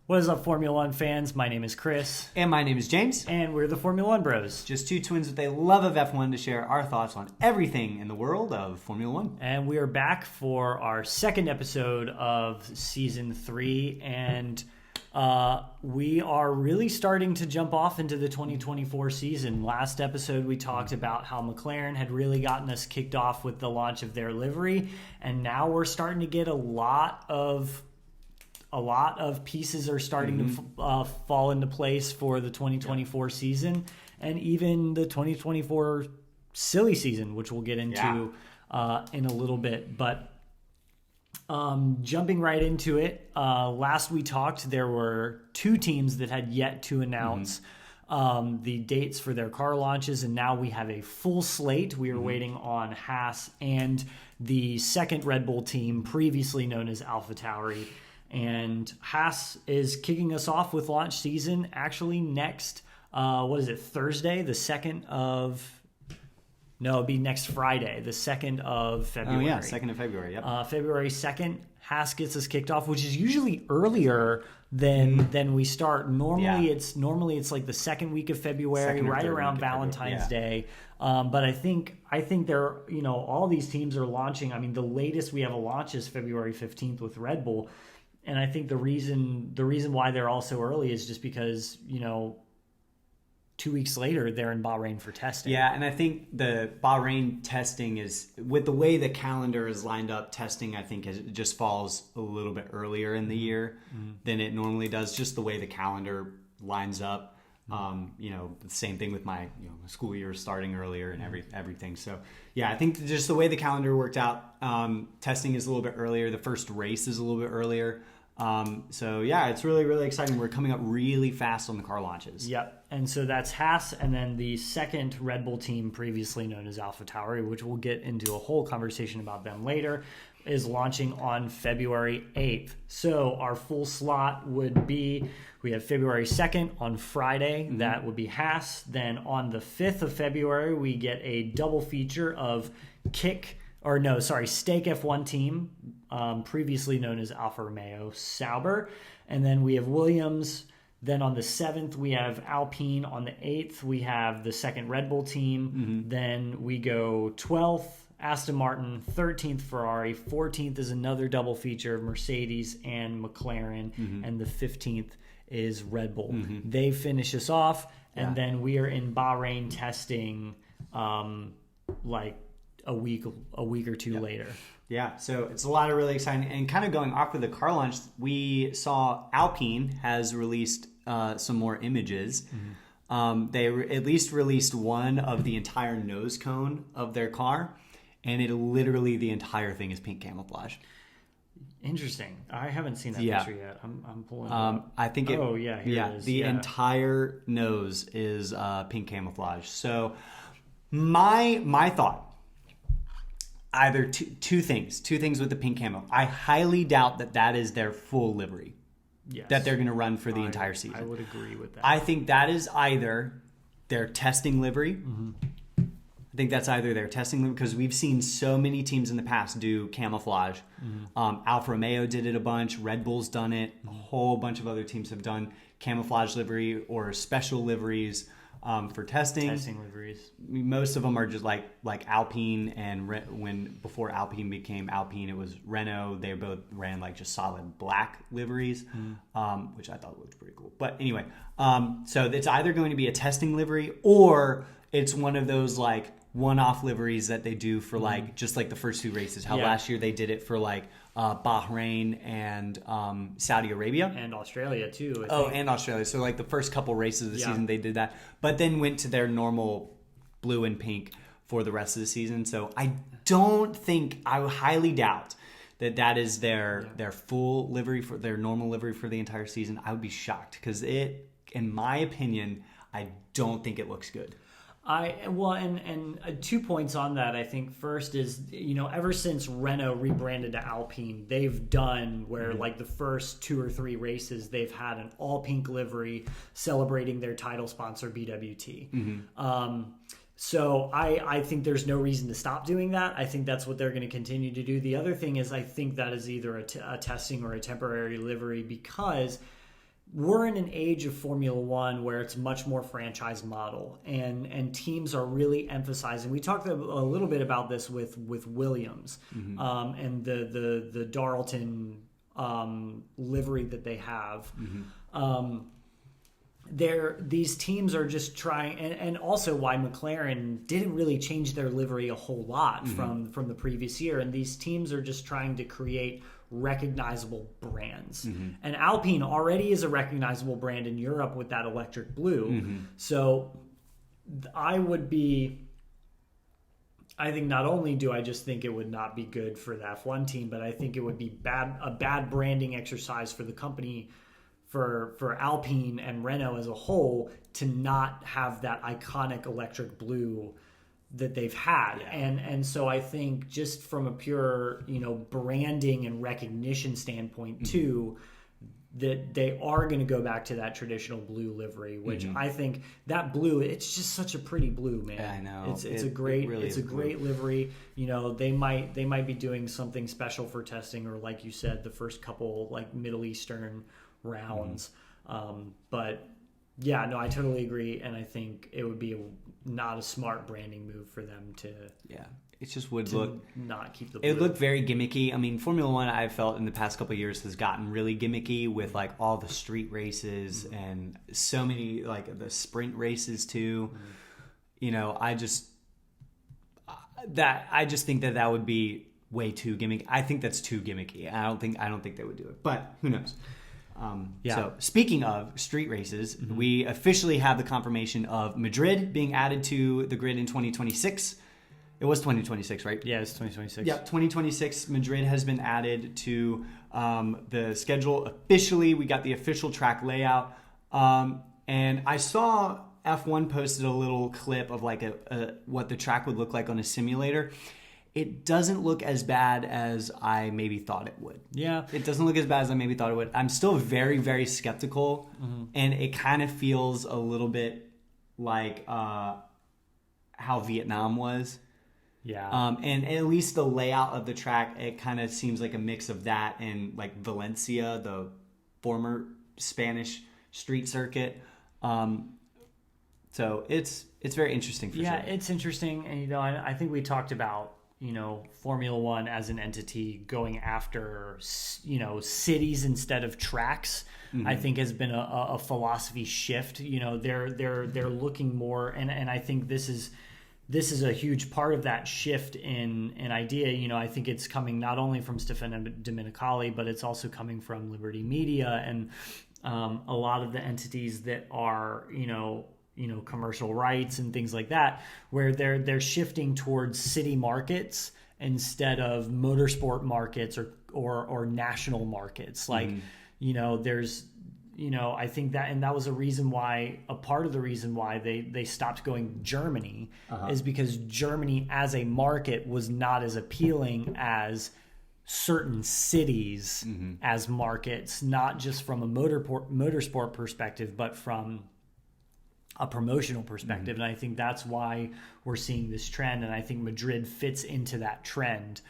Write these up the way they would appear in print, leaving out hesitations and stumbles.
What is up, Formula One fans? My name is Chris. And my name is James. And we're the Formula One Bros. Just two twins with a love of F1 to share our thoughts on everything in the world of Formula One. And we are back for our second episode of Season 3. And we are really starting to jump off into the 2024 season. Last episode, we talked about how McLaren had really gotten us kicked off with the launch of their livery. And now we're starting to get a lot of pieces are starting to fall into place for the 2024 season and even the 2024 silly season, which we'll get into in a little bit. But jumping right into it, last we talked, there were two teams that had yet to announce the dates for their car launches, and now we have a full slate. We are waiting on Haas and the second Red Bull team, previously known as AlphaTauri. And Haas is kicking us off with launch season actually next, Thursday, the 2nd of... No, it'll be next Friday, the 2nd of February. Oh, yeah, 2nd of February, yep. February 2nd, Haas gets us kicked off, which is usually earlier than we start. Normally, it's like the second week of February, right around Valentine's Day. But I think they're, all these teams are launching. I mean, the latest we have a launch is February 15th with Red Bull. And I think the reason why they're all so early is just because, 2 weeks later, they're in Bahrain for testing. Yeah, and I think the Bahrain testing is, with the way the calendar is lined up, testing, I think, it just falls a little bit earlier in the year than it normally does, just the way the calendar lines up. The same thing with my school year starting earlier and everything. So, yeah, I think just the way the calendar worked out, testing is a little bit earlier. The first race is a little bit earlier. It's really, really exciting. We're coming up really fast on the car launches. Yep. And so that's Haas, and then the second Red Bull team, previously known as AlphaTauri, which we'll get into a whole conversation about them later, is launching on February 8th. So our full slot would be, we have February 2nd on Friday. That would be Haas. Then on the 5th of February, we get a double feature of Stake F1 team, previously known as Alfa Romeo Sauber. And then we have Williams. Then on the 7th, we have Alpine. On the 8th, we have the second Red Bull team. Then we go 12th, Aston Martin, 13th, Ferrari. 14th is another double feature of Mercedes and McLaren. And the 15th is Red Bull. They finish us off. And then we are in Bahrain testing a week or two later. Yeah, so it's a lot of really exciting. And kind of going off of the car launch, we saw Alpine has released some more images. They at least released one of the entire nose cone of their car, and literally the entire thing is pink camouflage. Interesting. I haven't seen that picture yet. I'm pulling it up. I think it... Oh, yeah, here it is. The entire nose is pink camouflage. So my thought... Either two things with the pink camo. I highly doubt that is their full livery that they're going to run for the entire season. I would agree with that. I think that is either their testing livery. I think that's either their testing livery, because we've seen so many teams in the past do camouflage. Alfa Romeo did it a bunch. Red Bull's done it. A whole bunch of other teams have done camouflage livery or special liveries. For testing liveries. Most of them are just like Alpine, and before Alpine became Alpine, it was Renault. They both ran just solid black liveries, which I thought looked pretty cool. But anyway, so it's either going to be a testing livery or it's one of those one-off liveries that they do for just the first two races. How last year they did it for Bahrain and Saudi Arabia. And Australia too. I think. And Australia. So the first couple races of the season they did that. But then went to their normal blue and pink for the rest of the season. So I highly doubt that is their full livery, for their normal livery for the entire season. I would be shocked because in my opinion, I don't think it looks good. 2 points on that. I think first is, ever since Renault rebranded to Alpine, they've done where the first 2 or 3 races they've had an all pink livery celebrating their title sponsor BWT. So I think there's no reason to stop doing that. I think that's what they're going to continue to do. The other thing is I think that is either a testing or a temporary livery, because we're in an age of Formula One where it's much more franchise model, and teams are really emphasizing. We talked a little bit about this with Williams, and the Darlton livery that they have. These teams are just trying, and also why McLaren didn't really change their livery a whole lot from the previous year, and these teams are just trying to create recognizable brands. And Alpine already is a recognizable brand in Europe with that electric blue. So I think not only do I just think it would not be good for the F1 team, but I think it would be a bad branding exercise for the company, for Alpine and Renault as a whole, to not have that iconic electric blue that they've had. And so I think just from a pure, branding and recognition standpoint too, that they are going to go back to that traditional blue livery, which I think that blue, it's just such a pretty blue, man. Yeah, I know. It's a great livery. They might be doing something special for testing, or like you said, the first couple like Middle Eastern rounds. But yeah, no, I totally agree, and I think it would be not a smart branding move for them to. Yeah, it just would look not keep the blue. It looked very gimmicky. I mean, Formula One, I've felt in the past couple of years, has gotten really gimmicky with like all the street races and so many like the sprint races too. I just think that would be way too gimmicky. I think that's too gimmicky. I don't think they would do it, but who knows? So speaking of street races, we officially have the confirmation of Madrid being added to the grid in 2026. It was 2026, right? Yeah, it's 2026. Yeah, 2026. Madrid has been added to the schedule officially. We got the official track layout. And I saw F1 posted a little clip of like what the track would look like on a simulator. It doesn't look as bad as I maybe thought it would. Yeah. It doesn't look as bad as I maybe thought it would. I'm still very, very skeptical. And it kind of feels a little bit like how Vietnam was. Yeah. And at least the layout of the track, it kind of seems like a mix of that and like Valencia, the former Spanish street circuit. So it's very interesting for sure. Yeah, it's interesting. And, I think we talked about, Formula One as an entity going after, cities instead of tracks. I think has been a philosophy shift. They're looking more, and I think this is a huge part of that shift in idea. I think it's coming not only from Stefano Domenicali, but it's also coming from Liberty Media and a lot of the entities that are, commercial rights and things like that, where they're shifting towards city markets instead of motorsport markets or national markets. Like, there's, I think that was a part of the reason why they stopped going Germany is because Germany as a market was not as appealing as certain cities as markets, not just from a motorsport perspective, but from a promotional perspective. And I think that's why we're seeing this trend. And I think Madrid fits into that trend.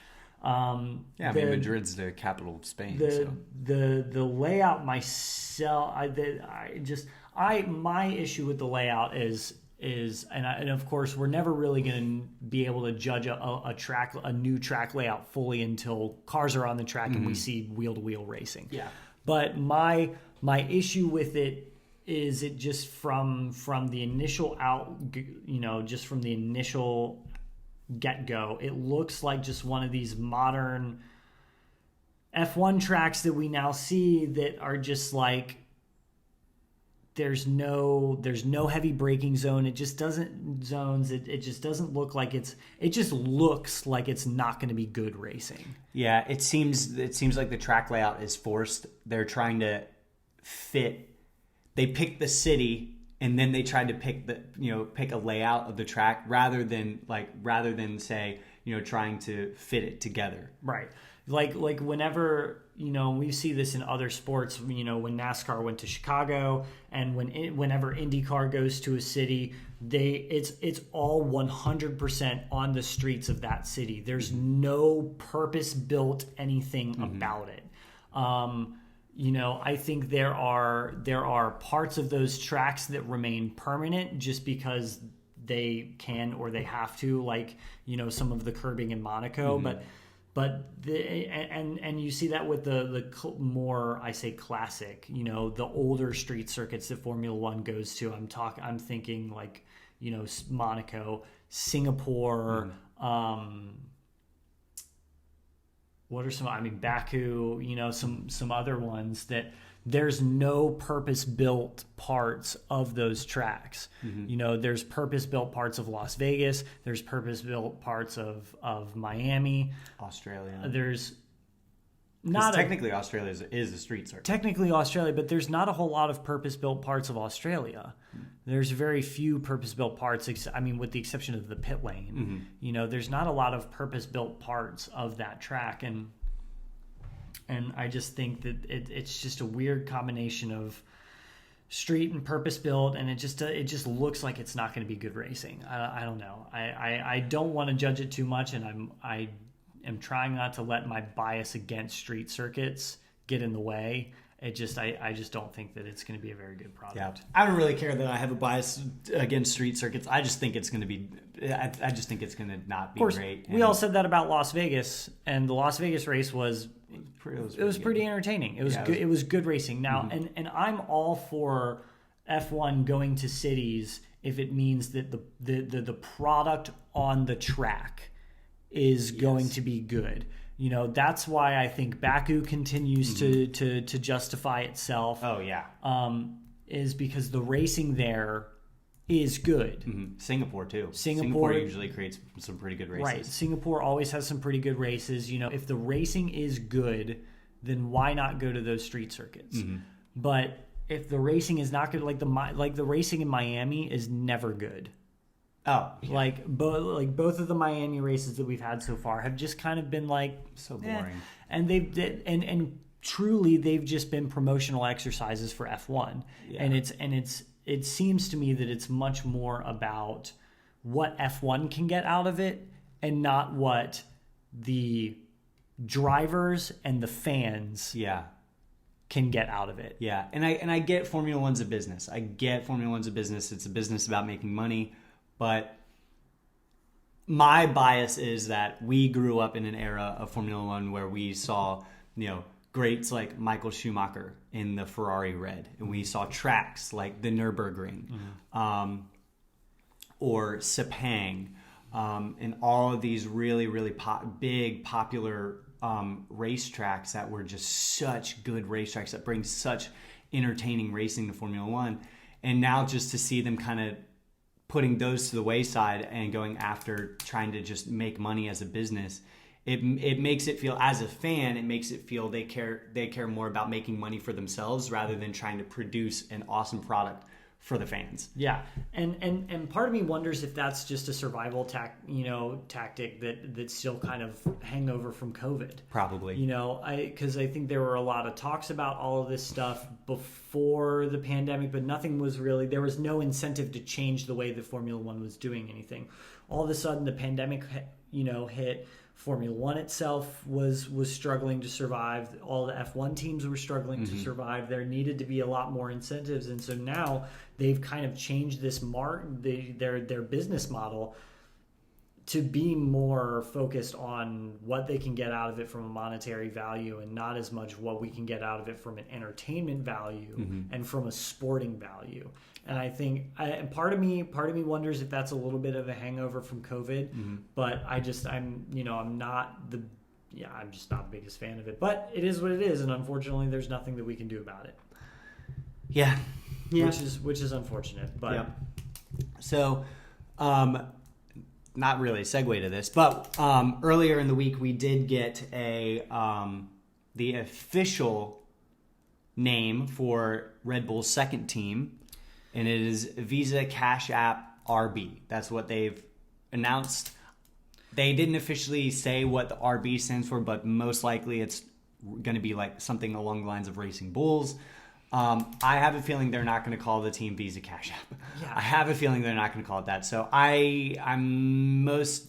Madrid's the capital of Spain. The layout myself, my issue with the layout is and of course we're never really going to be able to judge a new track layout fully until cars are on the track and we see wheel to wheel racing. Yeah. But my issue with it is it just from the initial just from the initial get-go, it looks like just one of these modern F1 tracks that we now see that are just like there's no heavy braking zone. It just doesn't look like it just looks like it's not going to be good racing. Yeah, it seems like the track layout is forced. They're trying to fit. They picked the city and then they tried to pick a layout of the track rather than say, trying to fit it together. Right. Like whenever, we see this in other sports, when NASCAR went to Chicago and whenever IndyCar goes to a city, it's all 100% on the streets of that city. There's no purpose built anything about it. I think there are parts of those tracks that remain permanent just because they can or they have to, like, some of the curbing in Monaco, and you see that with the more, I say, classic, the older street circuits that Formula One goes to. I'm thinking like, Monaco, Singapore, what are some? I mean, Baku, some other ones that there's no purpose-built parts of those tracks. There's purpose-built parts of Las Vegas. There's purpose-built parts of Miami, Australia. There's not technically Australia is a street circuit. Technically Australia, but there's not a whole lot of purpose-built parts of Australia. There's very few purpose-built parts. I mean, with the exception of the pit lane, there's not a lot of purpose-built parts of that track, and I just think that it's just a weird combination of street and purpose-built, and it just looks like it's not going to be good racing. I don't know. I don't want to judge it too much, and I am trying not to let my bias against street circuits get in the way. I just don't think that it's going to be a very good product. Yeah, I don't really care that I have a bias against street circuits. I just think it's going to be. I just think it's going to not be great. We all said that about Las Vegas, and the Las Vegas race was pretty entertaining. It was good. It was good racing. Now, and I'm all for F1 going to cities if it means that the product on the track is going to be good. That's why I think Baku continues to justify itself. Oh, yeah. Is because the racing there is good. Singapore, too. Singapore usually creates some pretty good races. Right. Singapore always has some pretty good races. If the racing is good, then why not go to those street circuits? But if the racing is not good, like the racing in Miami is never good. Oh, yeah. Both of the Miami races that we've had so far have just kind of been like so boring, and and truly they've just been promotional exercises for F1, and it seems to me that it's much more about what F1 can get out of it and not what the drivers and the fans can get out of it. Yeah, and I get Formula One's a business. It's a business about making money. But my bias is that we grew up in an era of Formula One where we saw, greats like Michael Schumacher in the Ferrari Red, and we saw tracks like the Nürburgring, or Sepang, and all of these really, really big, popular racetracks that were just such good racetracks that bring such entertaining racing to Formula One. And now just to see them kind of putting those to the wayside and going after trying to just make money as a business, it makes it feel, as a fan, it makes it feel they care more about making money for themselves rather than trying to produce an awesome product for the fans. Yeah, and part of me wonders if that's just a survival tactic that still kind of hangover from COVID. Probably. Because I think there were a lot of talks about all of this stuff before the pandemic, but nothing was really, there was no incentive to change the way that Formula One was doing anything. All of a sudden, the pandemic, hit. Formula One itself was struggling to survive. All the F1 teams were struggling to survive. There needed to be a lot more incentives, and so now they've kind of changed this their business model to be more focused on what they can get out of it from a monetary value, and not as much what we can get out of it from an entertainment value and from a sporting value. And I think, part of me wonders if that's a little bit of a hangover from COVID. But I'm just not the biggest fan of it. But it is what it is, and unfortunately, there's nothing that we can do about it. Yeah. Which is unfortunate. But so, not really a segue to this, but earlier in the week we did get the official name for Red Bull's second team. And it is Visa Cash App RB. That's what they've announced. They didn't officially say what the RB stands for, but most likely it's going to be like something along the lines of Racing Bulls. I have a feeling they're not going to call the team Visa Cash App. Yeah. I have a feeling they're not going to call it that. So I'm most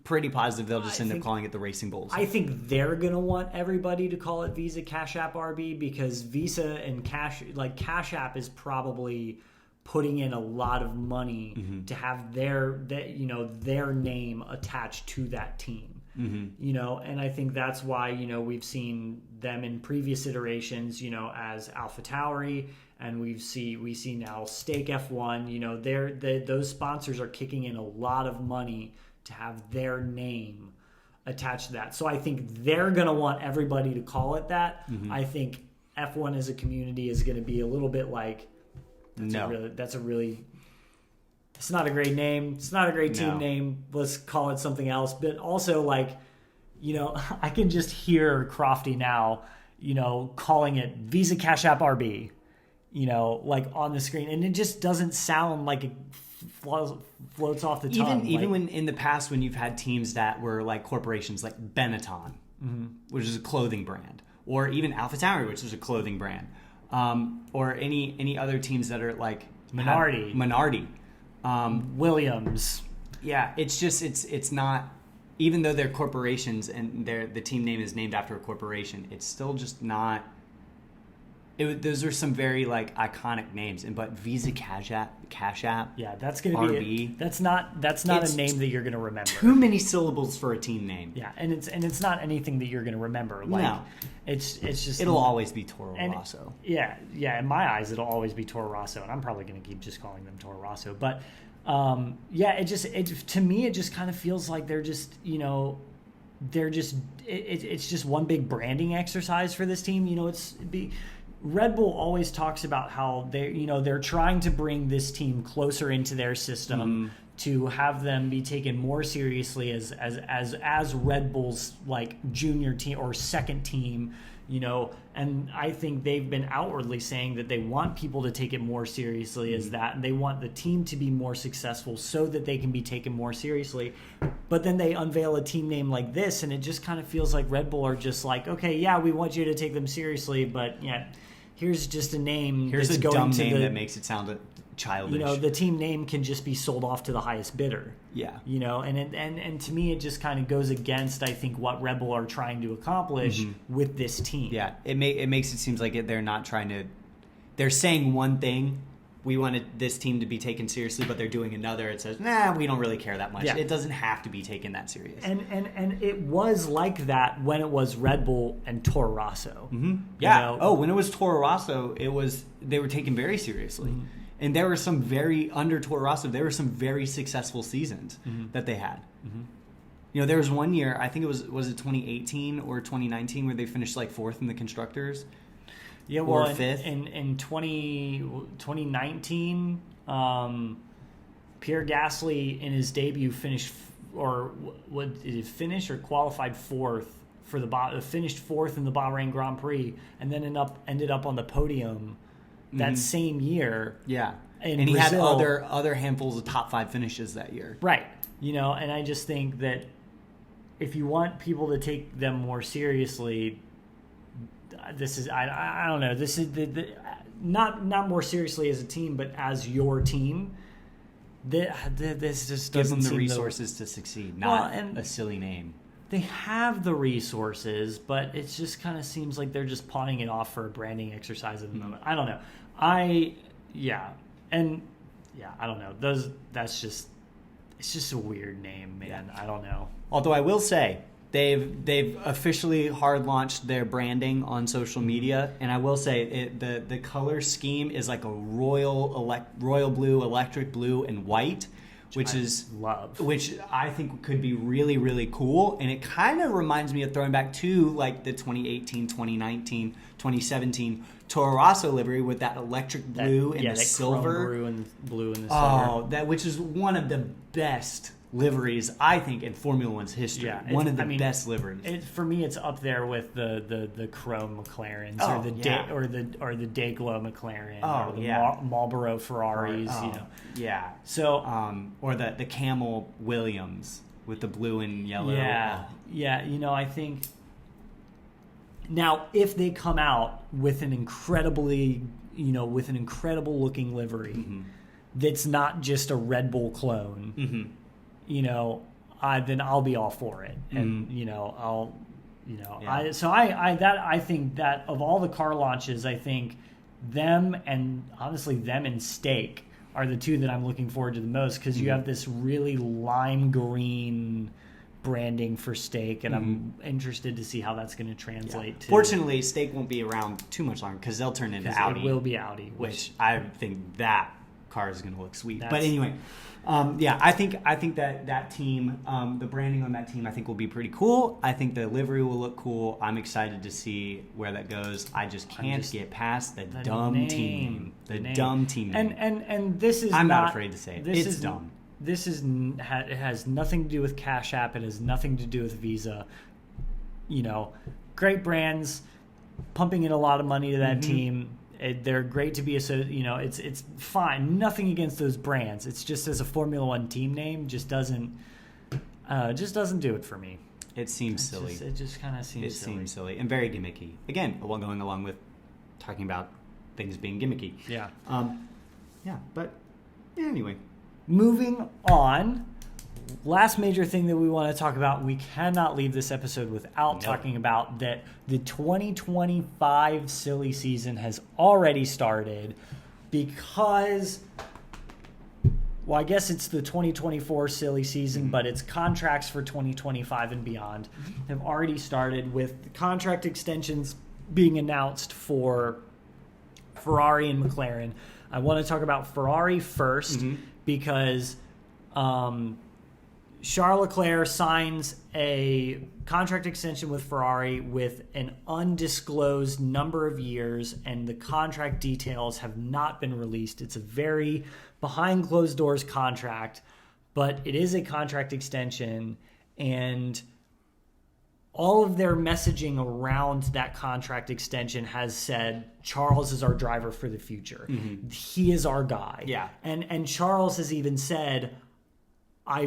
pretty positive they'll just end up think- calling it the Racing Bulls. I think they're gonna want everybody to call it Visa Cash App RB because Visa and Cash App is probably putting in a lot of money to have their name attached to that team. And I think that's why we've seen them in previous iterations as AlphaTauri, and we see now Stake F1. Those sponsors are kicking in a lot of money to have their name attached to that. So I think they're going to want everybody to call it that. I think F1 as a community is going to be a little bit like, it's not a great name. It's not a great team name. Let's call it something else. But also, I can just hear Crofty now, calling it Visa Cash App RB, on the screen. And it just doesn't sound like it floats off the tongue. Even when in the past when you've had teams that were like corporations like Benetton, which is a clothing brand, or even AlphaTauri, which is a clothing brand, or any other teams that are like Minardi. Williams. Yeah, it's not, even though they're corporations and the team name is named after a corporation, it's still just not. Those are some very iconic names, but Visa Cash App. Yeah, that's gonna RB, be that's not a name that you're gonna remember. Too many syllables for a team name. Yeah, and it's not anything that you're gonna remember. No, it's just it'll always be Toro Rosso. Yeah. In my eyes, it'll always be Toro Rosso, and I'm probably gonna keep just calling them Toro Rosso. But to me, it just kind of feels like they're just it's just one big branding exercise for this team. Red Bull always talks about how they're trying to bring this team closer into their system to have them be taken more seriously as Red Bull's junior team or second team, and I think they've been outwardly saying that they want people to take it more seriously as that, and they want the team to be more successful so that they can be taken more seriously. But then they unveil a team name like this, and it just kind of feels like Red Bull are just like, okay, yeah, we want you to take them seriously, but yeah, here's just a name. Here's that's a going dumb to name that makes it sound childish. The team name can just be sold off to the highest bidder. Yeah. And to me, it just kind of goes against, I think, what Red Bull are trying to accomplish with this team. Yeah, it makes it seem like they're not trying to. They're saying one thing. We wanted this team to be taken seriously, but they're doing another. It says, we don't really care that much. Yeah. It doesn't have to be taken that serious. And it was like that when it was Red Bull and Toro Rosso. Yeah. When it was Toro Rosso, they were taken very seriously. And there were some under Toro Rosso, there were some very successful seasons that they had. There was one year, I think it was it 2018 or 2019, where they finished fourth in the constructors. Yeah, or well, fifth. In 2019, Pierre Gasly in his debut finished, did he finish or qualified fourth for finished fourth in the Bahrain Grand Prix, and then ended up on the podium that same year. Yeah, and he Brazil. had other handfuls of top 5 finishes that year. Right. And I just think that if you want people to take them more seriously, this is I don't know. This is the not more seriously as a team, but as your team. This just Give doesn't them the seem resources to succeed, not and a silly name. They have the resources, but it just kind of seems like they're just pawning it off for a branding exercise at the moment. I don't know. I don't know. It's just a weird name, man. Yeah. I don't know. Although I will say they've officially hard launched their branding on social media, and I will say the color scheme is like a royal blue, electric blue, and white, which I think could be really, really cool. And it kind of reminds me of throwing back to the 2018, 2019, 2017 Toro Rosso livery with that electric blue and the silver. Blue and the silver. Oh, which is one of the best liveries, I think, in Formula One's history. Yeah, one of the best liveries. For me, it's up there with the Chrome McLarens or the Dayglow McLaren or the Marlboro Ferraris. Yeah. So or the Camel Williams with the blue and yellow. Yeah. I think now if they come out with an incredible looking livery that's not just a Red Bull clone. then I'll be all for it. And I'll Yeah. I think that of all the car launches, I think them and Stake are the two that I'm looking forward to the most, because you have this really lime green branding for Stake, and I'm interested to see how that's going to translate to. Fortunately, Stake won't be around too much longer because they'll turn into Audi. It will be Audi, which I think that car is going to look sweet. But anyway, I think that team, the branding on that team, I think will be pretty cool. I think the livery will look cool. I'm excited to see where that goes. I just can't get past the dumb team. The dumb team name. And this is I'm not afraid to say it. It's dumb. This it has nothing to do with Cash App. It has nothing to do with Visa. Great brands pumping in a lot of money to that team. They're great to be it's fine. Nothing against those brands. It's just, as a Formula One team name, just doesn't do it for me. It seems silly. It just kind of seems silly. It seems silly and very gimmicky. Again, going along with talking about things being gimmicky. Yeah. But anyway. Moving on, last major thing that we want to talk about, we cannot leave this episode without talking about that the 2025 silly season has already started, because, well, I guess it's the 2024 silly season, but its contracts for 2025 and beyond have already started, with the contract extensions being announced for Ferrari and McLaren. I want to talk about Ferrari first, because Charles Leclerc signs a contract extension with Ferrari with an undisclosed number of years, and the contract details have not been released. It's a very behind closed doors contract, but it is a contract extension, and all of their messaging around that contract extension has said, Charles is our driver for the future. He is our guy. Yeah. And Charles has even said, I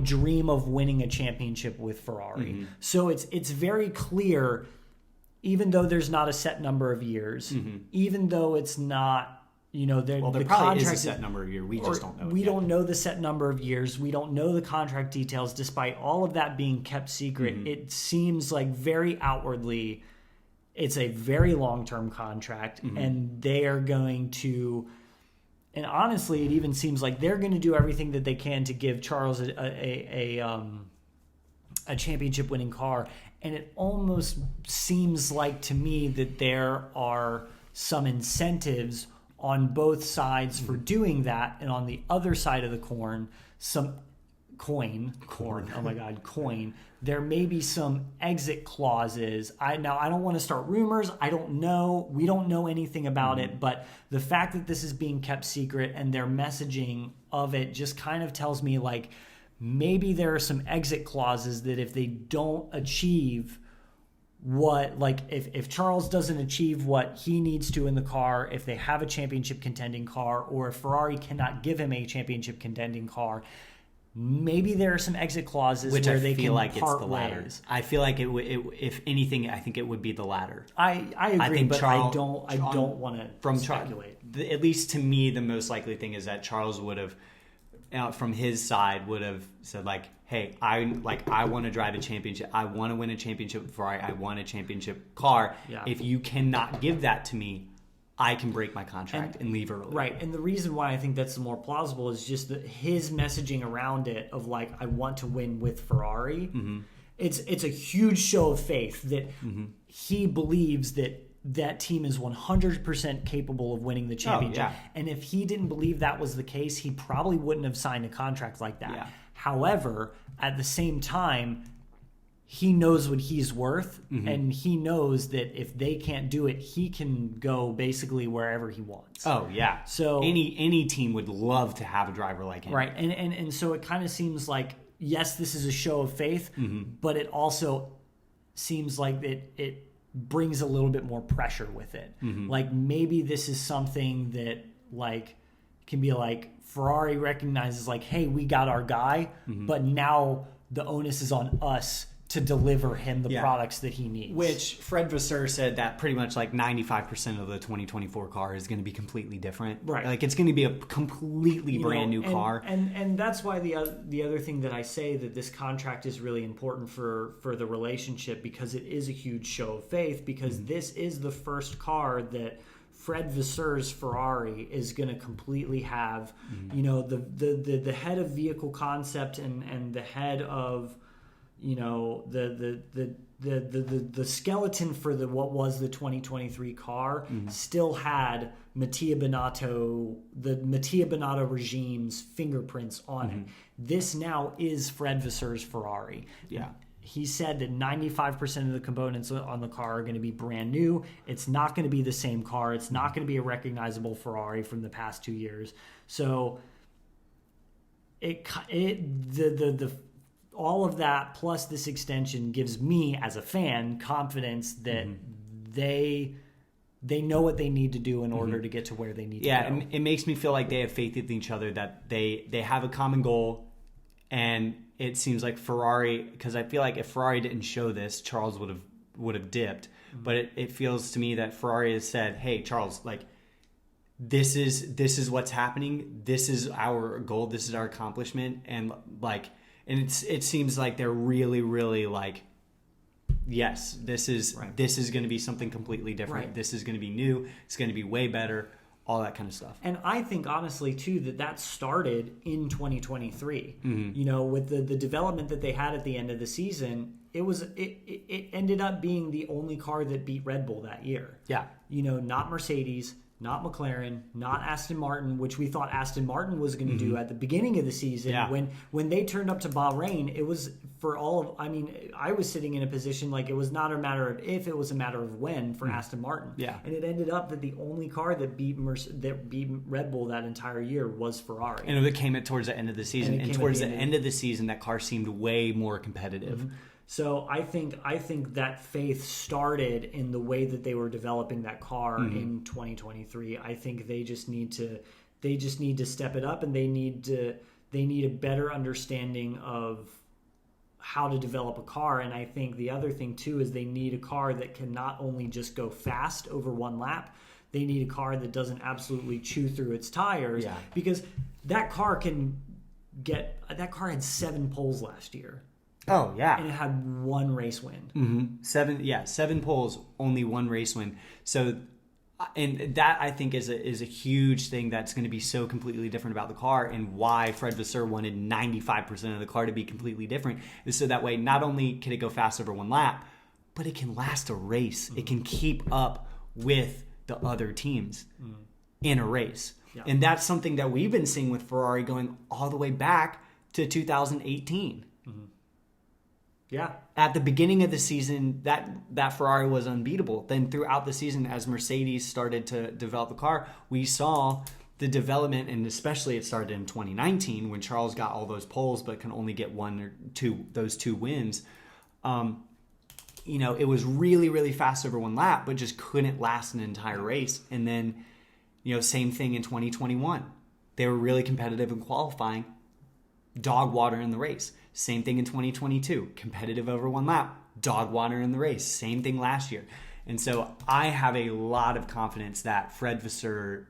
dream of winning a championship with Ferrari. So it's very clear, even though there's not a set number of years, even though it's not, there probably is a set number of years. We just don't know. We don't know the set number of years. We don't know the contract details. Despite all of that being kept secret, it seems like very outwardly it's a very long-term contract, and they are going to, and honestly, it even seems like they're going to do everything that they can to give Charles a championship-winning car. And it almost seems like to me that there are some incentives on both sides for doing that, and on the other side of the coin, there may be some exit clauses. I don't want to start rumors. I don't know. We don't know anything about it, but the fact that this is being kept secret and their messaging of it just kind of tells me like maybe there are some exit clauses that if they don't achieve if Charles doesn't achieve what he needs to in the car, if they have a championship contending car, or if Ferrari cannot give him a championship contending car, maybe there are some exit clauses which where they feel like part it's the latter. ways. I feel like if anything, I think it would be the latter. I agree, but I don't want to speculate. At least to me, the most likely thing is that Charles would have, from his side, would have said like, hey, I want to drive a championship. I want to win a championship with Ferrari. I want a championship car. Yeah. If you cannot give that to me, I can break my contract and leave early. Right, and the reason why I think that's more plausible is just that his messaging around it of like, I want to win with Ferrari. It's a huge show of faith that he believes that team is 100% capable of winning the championship. Oh, yeah. And if he didn't believe that was the case, he probably wouldn't have signed a contract like that. Yeah. However, at the same time, he knows what he's worth, and he knows that if they can't do it, he can go basically wherever he wants. Oh yeah. So any team would love to have a driver like him. Right, and so it kind of seems like, yes, this is a show of faith, but it also seems like it brings a little bit more pressure with it. Like maybe this is something that like can be like Ferrari recognizes like, hey, we got our guy, but now the onus is on us to deliver him the products that he needs. Which Fred Vasseur said that pretty much like 95% of the 2024 car is going to be completely different. Right. Like it's going to be a completely brand new car. And that's why the other thing that I say that this contract is really important for the relationship, because it is a huge show of faith, because this is the first car that Fred Vasseur's Ferrari is going to completely have, the head of vehicle concept and the head of, the skeleton for what was the 2023 car still had the Mattia Binotto regime's fingerprints on it. This now is Fred Vasseur's Ferrari. Yeah. He said that 95% of the components on the car are going to be brand new. It's not going to be the same car. It's not going to be a recognizable Ferrari from the past 2 years. So all of that plus this extension gives me as a fan confidence that they know what they need to do in order to get to where they need to go. Yeah, and it makes me feel like they have faith in each other, that they have a common goal. And it seems like Ferrari, because I feel like if Ferrari didn't show this, Charles would have dipped. But it feels to me that Ferrari has said, "Hey, Charles, like this is what's happening. This is our goal. This is our accomplishment." And it seems like they're really, really like, yes, this is going to be something completely different. Right. This is going to be new. It's going to be way better. All that kind of stuff. And I think, honestly, too, that started in 2023. With the development that they had at the end of the season, it ended up being the only car that beat Red Bull that year. Yeah. Not Mercedes, not McLaren, not Aston Martin, which we thought Aston Martin was going to do at the beginning of the season. Yeah. When they turned up to Bahrain, it was I was sitting in a position like it was not a matter of if, it was a matter of when for Aston Martin. Yeah. And it ended up that the only car that beat Red Bull that entire year was Ferrari. And it came towards the end of the season. And towards the end of the season, that car seemed way more competitive. So I think that faith started in the way that they were developing that car in 2023. I think they just need to step it up, and they need a better understanding of how to develop a car. And I think the other thing too is they need a car that can not only just go fast over one lap, they need a car that doesn't absolutely chew through its tires. Yeah. Because that car had 7 poles last year. Oh, yeah. And it had 1 race win. 7 poles, only 1 race win. So, and that I think is a huge thing that's going to be so completely different about the car, and why Fred Vasseur wanted 95% of the car to be completely different is so that way not only can it go fast over 1 lap, but it can last a race. It can keep up with the other teams in a race. Yeah. And that's something that we've been seeing with Ferrari going all the way back to 2018. Yeah. At the beginning of the season, that Ferrari was unbeatable. Then throughout the season, as Mercedes started to develop the car, we saw the development, and especially it started in 2019 when Charles got all those poles but can only get 1 or 2, those 2 wins. It was really, really fast over 1 lap, but just couldn't last an entire race. And then, same thing in 2021. They were really competitive in qualifying, dog water in the race. Same thing in 2022. Competitive over 1 lap, dog water in the race. Same thing last year. And so I have a lot of confidence that Fred Vasseur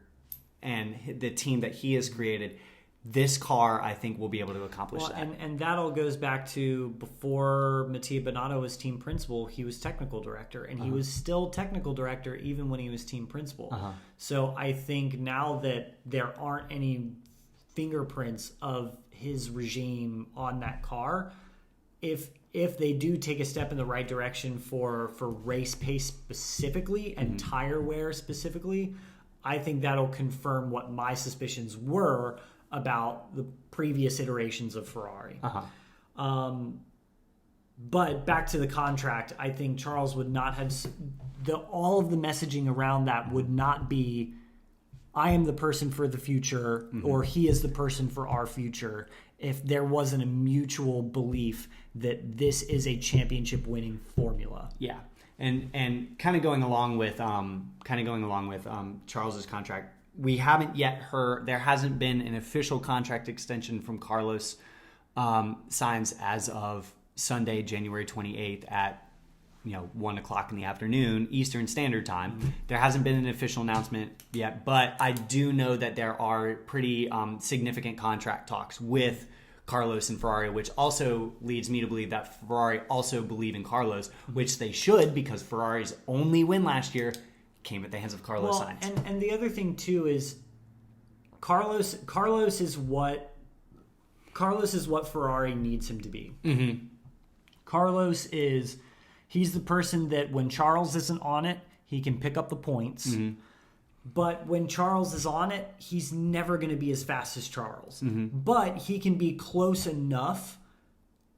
and the team that he has created, this car, I think, will be able to accomplish that. And that all goes back to before Mattia Binotto was team principal, he was technical director. And he was still technical director even when he was team principal. So I think now that there aren't any fingerprints of his regime on that car, if they do take a step in the right direction for race pace specifically and tire wear specifically, I think that'll confirm what my suspicions were about the previous iterations of Ferrari. But back to the contract, I think Charles would not have all of the messaging around that would not be, I am the person for the future, or he is the person for our future, if there wasn't a mutual belief that this is a championship winning formula. Yeah. And kind of going along with Charles's contract, we haven't yet heard, there hasn't been an official contract extension from Carlos Sainz as of Sunday, January 28th at 1 o'clock in the afternoon Eastern Standard Time. Mm-hmm. There hasn't been an official announcement yet, but I do know that there are pretty significant contract talks with Carlos and Ferrari, which also leads me to believe that Ferrari also believe in Carlos, which they should, because Ferrari's only win last year came at the hands of Carlos Sainz. And the other thing too is Carlos is what Ferrari needs him to be. Mm-hmm. He's the person that when Charles isn't on it, he can pick up the points. Mm-hmm. But when Charles is on it, he's never going to be as fast as Charles. Mm-hmm. But he can be close enough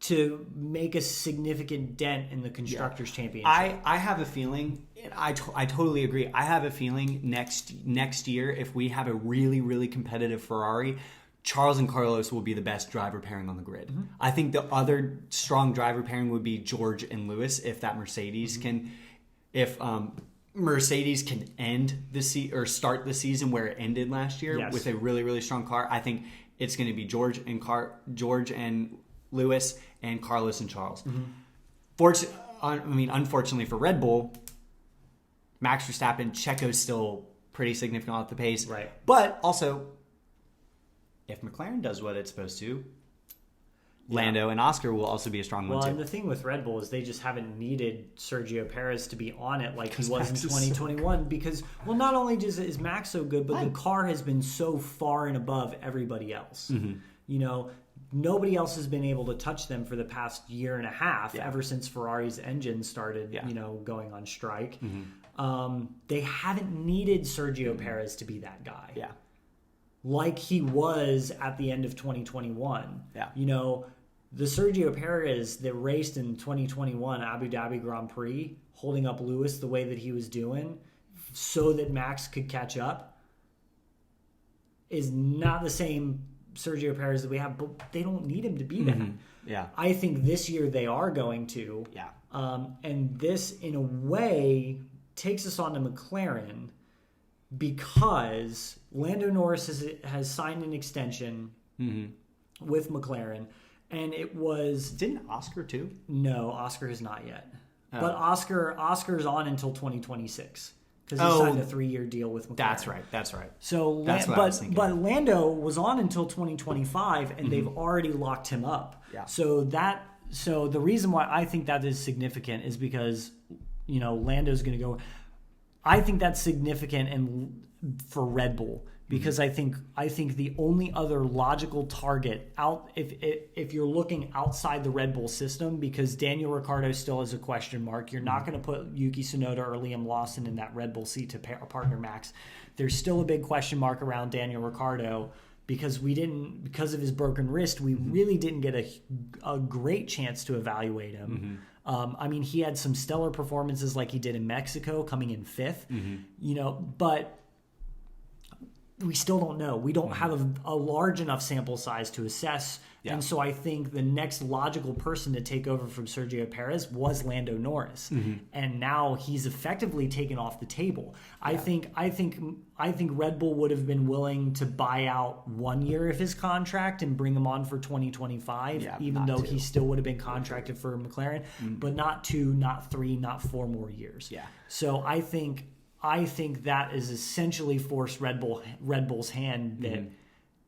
to make a significant dent in the Constructors' Championship. I have a feeling, and I totally agree. I have a feeling next year, if we have a really, really competitive Ferrari, Charles and Carlos will be the best driver pairing on the grid. Mm-hmm. I think the other strong driver pairing would be George and Lewis, if that Mercedes Mm-hmm. Mercedes can end or start the season where it ended last year. Yes. With a really, really strong car. I think it's going to be George and Lewis and Carlos and Charles. Mm-hmm. Unfortunately for Red Bull, Max Verstappen, Checo's still pretty significant off the pace. Right. But also, if McLaren does what it's supposed to, Lando and Oscar will also be a strong one Well, too. and the thing with Red Bull is they just haven't needed Sergio Perez to be on it like he was Max in is so 2021 because, well, not only is Max so good, but the car has been so far and above everybody else. Mm-hmm. Nobody else has been able to touch them for the past year and a half, Yeah. ever since Ferrari's engine started, Yeah. going on strike. Mm-hmm. They haven't needed Sergio Perez to be that guy. Yeah. Like he was at the end of 2021. Yeah. The Sergio Perez that raced in 2021 Abu Dhabi Grand Prix, holding up Lewis the way that he was doing so that Max could catch up, is not the same Sergio Perez that we have, but they don't need him to be that. Yeah. I think this year they are going to. Yeah. And this, in a way, takes us on to McLaren because Lando Norris has signed an extension with McLaren. And it was... Didn't Oscar too? No, Oscar has not yet. Oh. But Oscar's on until 2026 because he signed a 3-year deal with McLaren. That's right. So, That's what I was thinking. but Lando was on until 2025, and they've already locked him up. Yeah. So the reason why I think that is significant is because Lando's going to go. I think that's significant for Red Bull because I think the only other logical target out if you're looking outside the Red Bull system, because Daniel Ricciardo still is a question mark. You're not going to put Yuki Tsunoda or Liam Lawson in that Red Bull seat to partner Max. There's still a big question mark around Daniel Ricciardo because of his broken wrist, we really didn't get a great chance to evaluate him. He had some stellar performances like he did in Mexico, coming in 5th, but we still don't know. We don't have a large enough sample size to assess. Yeah. And so I think the next logical person to take over from Sergio Perez was Lando Norris. And now he's effectively taken off the table. Yeah. I think Red Bull would have been willing to buy out 1 year of his contract and bring him on for 2025, even though he still would have been contracted for McLaren, but not 2, not 3, not 4 more years. Yeah. So I think that is essentially forced Red Bull's hand that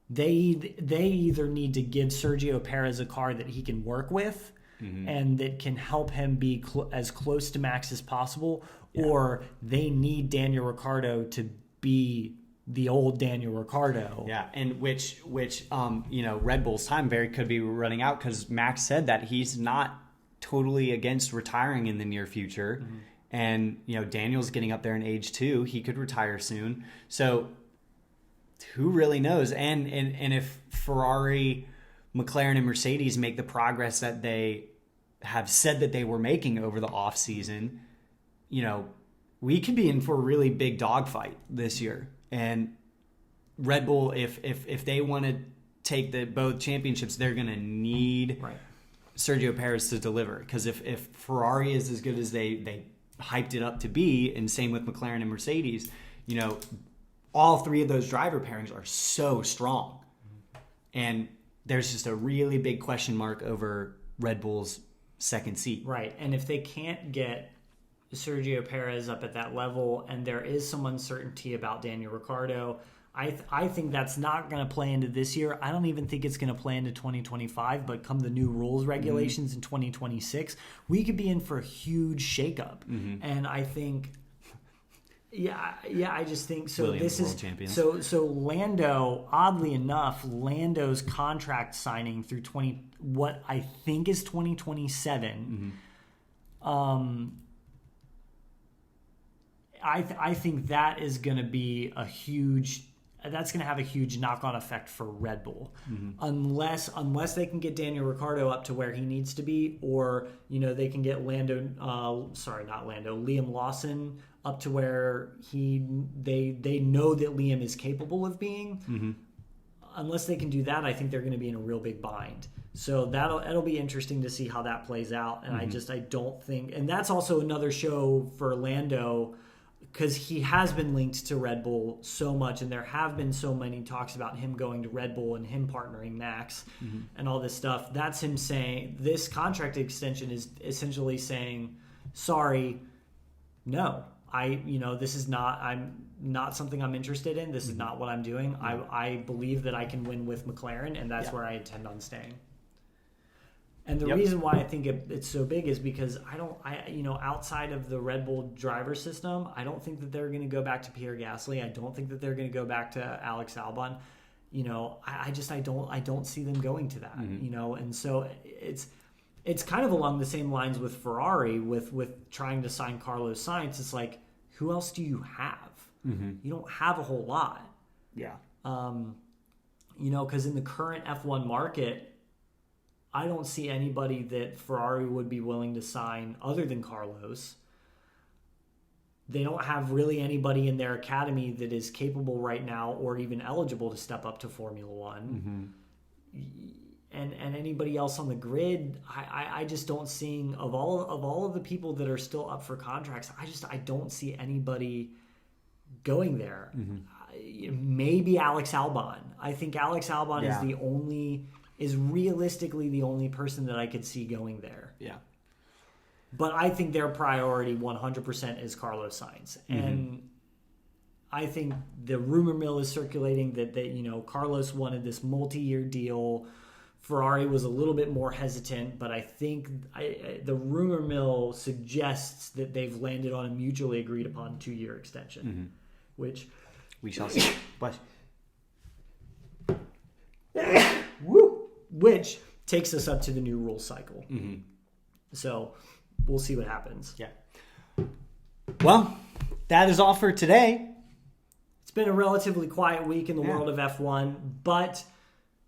they either need to give Sergio Perez a car that he can work with and that can help him be as close to Max as possible, or they need Daniel Ricciardo to be the old Daniel Ricciardo. Yeah, and which Red Bull's time could be running out because Max said that he's not totally against retiring in the near future. And, Daniel's getting up there in age too. He could retire soon. So who really knows? And if Ferrari, McLaren, and Mercedes make the progress that they have said that they were making over the off season, we could be in for a really big dogfight this year. And Red Bull, if they want to take both championships, they're going to need Sergio Perez to deliver. Because if Ferrari is as good as they hyped it up to be, and same with McLaren and Mercedes, all three of those driver pairings are so strong. And there's just a really big question mark over Red Bull's second seat. Right. And if they can't get Sergio Perez up at that level, and there is some uncertainty about Daniel Ricciardo, I think that's not going to play into this year. I don't even think it's going to play into 2025, but come the new rules regulations in 2026, we could be in for a huge shakeup. And I think, I just think so. Williams, this world is champions. so Lando. Oddly enough, Lando's contract signing through what I think is 2027. I think that is going to be that's going to have a huge knock-on effect for Red Bull, unless they can get Daniel Ricciardo up to where he needs to be, or they can get Liam Lawson up to where they know that Liam is capable of being. Unless they can do that, I think they're going to be in a real big bind. So it'll be interesting to see how that plays out. And I don't think, and that's also another show for Lando, because he has been linked to Red Bull so much, and there have been so many talks about him going to Red Bull and him partnering Max and all this stuff. That's him saying this contract extension is essentially saying, sorry, no, this is I'm not something I'm interested in. This is not what I'm doing. I believe that I can win with McLaren, and that's where I intend on staying. And the reason why I think it's so big is because outside of the Red Bull driver system, I don't think that they're going to go back to Pierre Gasly. I don't think that they're going to go back to Alex Albon. I don't see them going to that. And so it's kind of along the same lines with Ferrari with trying to sign Carlos Sainz. It's like, who else do you have? You don't have a whole lot. Yeah. Because in the current F1 market, I don't see anybody that Ferrari would be willing to sign other than Carlos. They don't have really anybody in their academy that is capable right now or even eligible to step up to Formula One. And anybody else on the grid, I just don't see, of all of the people that are still up for contracts, I don't see anybody going there. Maybe Alex Albon. I think Alex Albon is realistically the only person that I could see going there. Yeah. But I think their priority 100% is Carlos Sainz. And I think the rumor mill is circulating that Carlos wanted this multi-year deal. Ferrari was a little bit more hesitant, but I think the rumor mill suggests that they've landed on a mutually agreed upon 2-year extension, which we shall see. But which takes us up to the new rule cycle. So we'll see what happens. Yeah. Well, that is all for today. It's been a relatively quiet week in the world of F1, but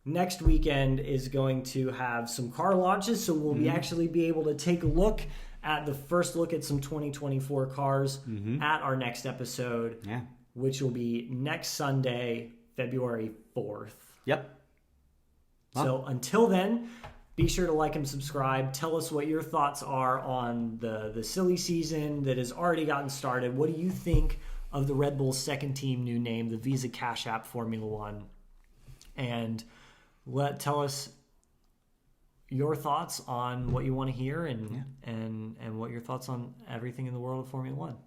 next weekend is going to have some car launches, so we'll actually be able to take a look at the first look at some 2024 cars at our next episode, which will be next Sunday, February 4th. Yep. So until then, be sure to like and subscribe. Tell us what your thoughts are on the silly season that has already gotten started. What do you think of the Red Bull second team new name, the Visa Cash App Formula One? And tell us your thoughts on what you want to hear and what your thoughts on everything in the world of Formula One.